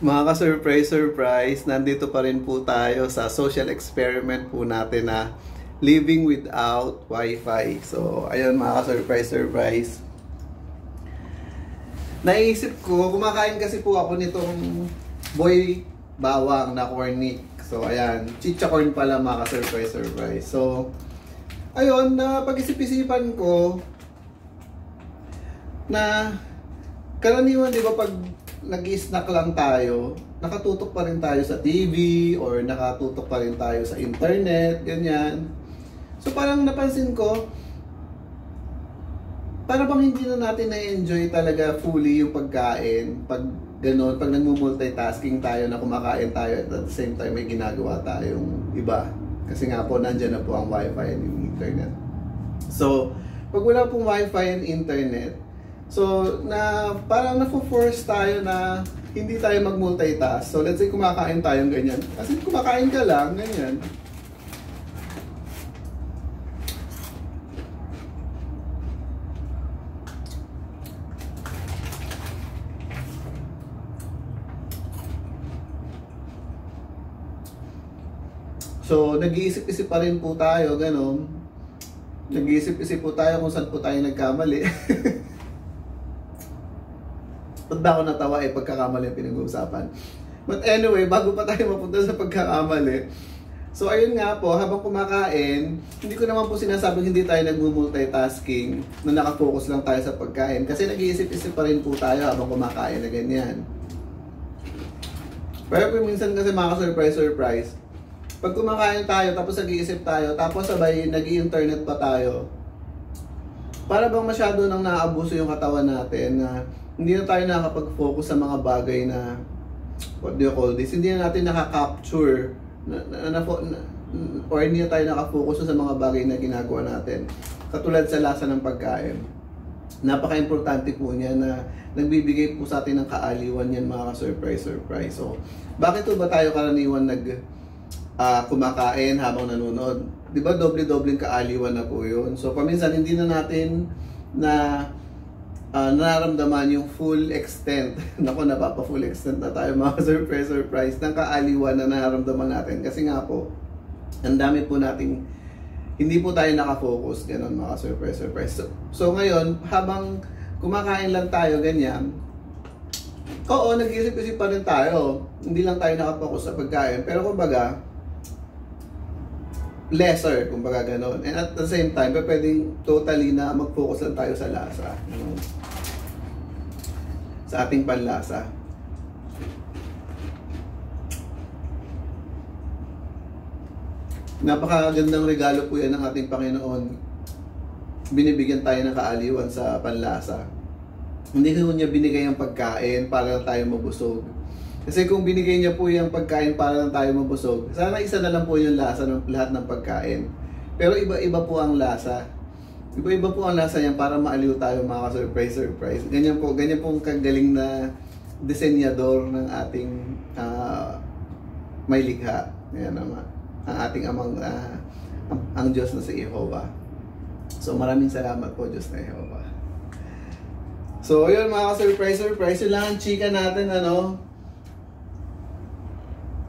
Mga ka-surprise, nandito pa rin po tayo sa social experiment po natin na living without Wi-Fi. So, ayun mga ka-surprise. Naisip ko, kumakain kasi po ako nitong boy bawang na cornic. So, ayan, chicha corn pala mga ka-surprise. So, ayun, na pag-isip-isipan ko na karaniwan, di ba, pag nag-snack lang tayo, nakatutok pa rin tayo sa TV or nakatutok pa rin tayo sa internet, ganyan. So parang napansin ko, para bang hindi na natin na-enjoy talaga fully yung pagkain, pag gano'n, pag nagmo-multitasking tayo na kumakain tayo at the same time may ginagawa tayong iba. Kasi nga po, nandyan na po ang Wi-Fi and internet. So, pag wala pong Wi-Fi and internet, so, parang na-force tayo na hindi tayo mag-multitask. So, let's say kumakain tayong ganyan. Kasi kumakain ka lang, ganyan. So, nag-iisip-isip pa rin po tayo, gano'n. Nag-iisip-isip po tayo kung saan po tayo nagkamali. Ba't ba ako natawa pagkakamali ang pinag-uusapan? But anyway, bago pa tayo mapunta sa pagkakamali, so ayun nga po, habang kumakain, hindi ko naman po sinasabing hindi tayo nag-multitasking, na nakafocus lang tayo sa pagkain. Kasi nag-iisip-isip pa rin po tayo habang kumakain na ganyan. Pero kung minsan kasi mga surprise, pag kumakain tayo, tapos nag-iisip tayo, tapos sabay nag-i-internet pa tayo, para bang masyado nang naabuso yung katawan natin na hindi na tayo nakakapag-focus sa mga bagay na, what do you call this, hindi na natin nakaka-capture or hindi na tayo nakafocus sa mga bagay na ginagawa natin. Katulad sa lasa ng pagkain. Napaka-importante po niya na nagbibigay po sa atin ng kaaliwan yan mga ka-surprise. So, bakit po ba tayo karaniwan kumakain habang nanonood? Di ba doble-dobleng kaaliwan na po yun? So, paminsan hindi na natin nararamdaman yung full extent. Naku, napapa-full extent na tayo mga surprise ng kaaliwan na nararamdaman natin. Kasi nga po, ang dami po nating hindi po tayo nakafocus, ganun mga surprise. So ngayon, habang kumakain lang tayo ganyan, oo, nag-isip-isip pa rin tayo. Hindi lang tayo nakafocus sa pagkain. Pero kumbaga, lesser, kumbaga gano'n. And at the same time, pwedeng totally na mag-focus lang tayo sa lasa. Sa ating panlasa. Napakagandang regalo po yan ng ating Panginoon. Binibigyan tayo ng kaaliwan sa panlasa. Hindi ko niya binigay ang pagkain para lang tayo mabusog. Kasi kung binigay niya po yung pagkain para lang tayo mabusog, sana isa na lang po yung lasa ng lahat ng pagkain. Pero iba-iba po ang lasa. Iba-iba po ang lasa niyan para maaliw tayo mga ka-surprise. Ganyan po ang kagaling na disenyador ng ating may likha. Yan naman. Ang ating amang ang Diyos na si Jehovah. So maraming salamat po Diyos na Jehovah. So yun mga ka-surprise. Yun lang ang chika natin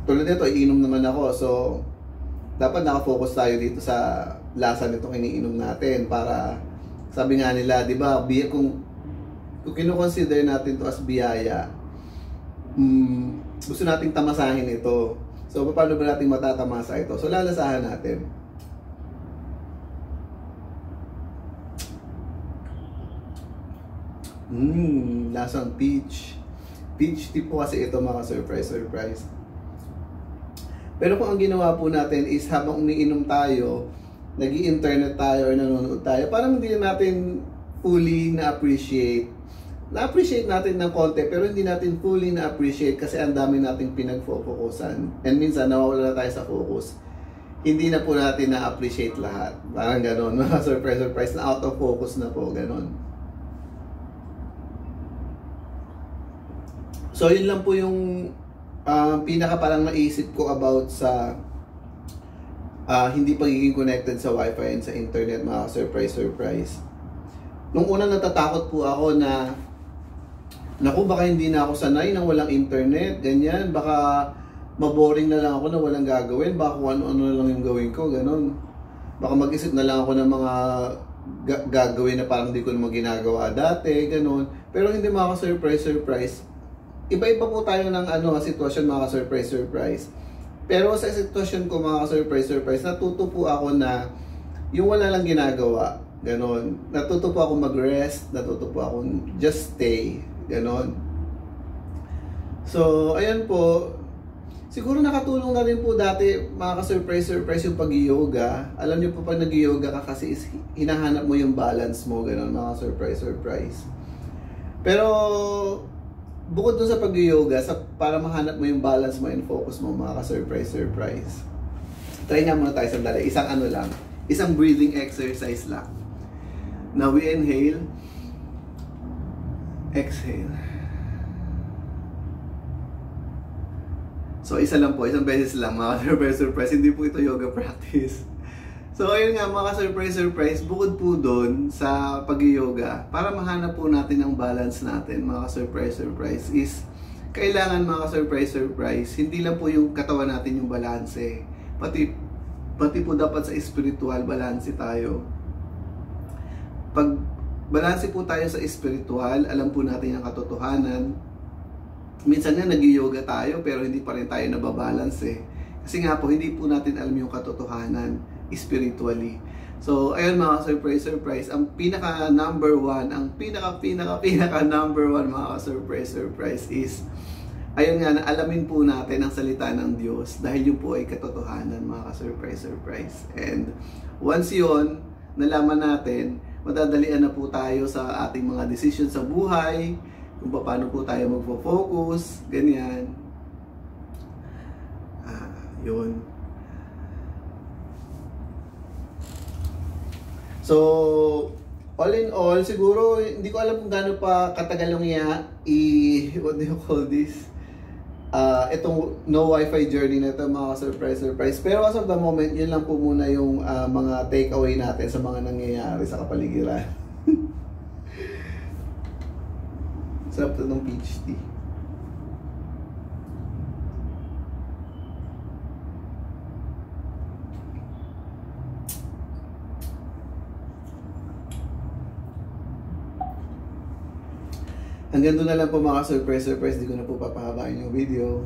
tulad nito, iinom naman ako. So, dapat nakafocus tayo dito sa lasa nitong iniinom natin para, sabi nga nila, di ba, kung kino-consider natin to as biyaya, gusto nating tamasahin ito. So, paano ba natin matatamasa ito? So, lalasahan natin. Lasang peach. Peach tea po kasi ito mga surprise. Pero kung ang ginawa po natin is habang umiinom tayo, nag-i-internet tayo or nanonood tayo, parang hindi natin fully na-appreciate. Na-appreciate natin ng konti, pero hindi natin fully na-appreciate kasi ang dami nating pinag-focusan. And minsan, nawawala na tayo sa focus. Hindi na po natin na-appreciate lahat. Parang gano'n, mga surprise na out of focus na po, gano'n. So, yun lang po yung pinaka parang naisip ko about sa hindi pagiging connected sa Wi-Fi and sa internet, mga surprise. Nung una natatakot po ako na naku, baka hindi na ako sanay na walang internet, ganyan, baka maboring na lang ako na walang gagawin, baka kung ano-ano na lang yung gawin ko, ganon. Baka mag-isip na lang ako ng mga gagawin na parang hindi ko naman ginagawa dati, ganon. Pero hindi, mga ka-surprise. Iba-iba po tayo ng sitwasyon, mga ka-surprise. Pero sa sitwasyon ko, mga ka-surprise, natuto po ako na yung wala lang ginagawa, ganon. Natuto po ako mag-rest, natuto po ako just stay, ganon. So, ayan po. Siguro nakatulong na rin po dati, mga ka-surprise yung pag-yoga. Alam niyo po, pag nag-yoga ka kasi hinahanap mo yung balance mo, gano'n, mga surprise. Pero bukod dun sa pag-yoga, para mahanap mo yung balance mo and focus mo, mga ka-surprise. Try nga muna tayo sandali. Isang breathing exercise lang. Now we inhale, exhale. So, isang beses lang, mga surprise. Hindi po ito yoga practice. So, ayun nga, mga surprise. Bukod po doon sa pag-yoga, para mahanap po natin ang balance natin, mga surprise, is kailangan, mga surprise, hindi lang po yung katawan natin yung balanse. Pati po dapat sa spiritual, balanse tayo. Pag balanse po tayo sa spiritual, alam po natin ang katotohanan. Minsan nga nag-yoga tayo pero hindi pa rin tayo nababalance eh. Kasi nga po hindi po natin alam yung katotohanan spiritually. So ayun, mga surprise, ang pinaka number one mga surprise is ayun nga, na alamin po natin ang salita ng Diyos dahil yun po ay katotohanan, mga surprise. And once yun nalaman natin, madadalian na po tayo sa ating mga decision sa buhay, kung paano po tayo magfo-focus, ganyan. Yun. So, all in all, siguro, hindi ko alam kung gaano pa katagal yung what do you call this? Itong no Wi-Fi journey na ito, mga surprise. Pero as of the moment, yun lang po muna yung mga takeaway natin sa mga nangyayari sa kapaligiran. Sarap ito ng peach tea. Hanggang doon na lang po, mga surprise. Di ko na po papahabain yung video.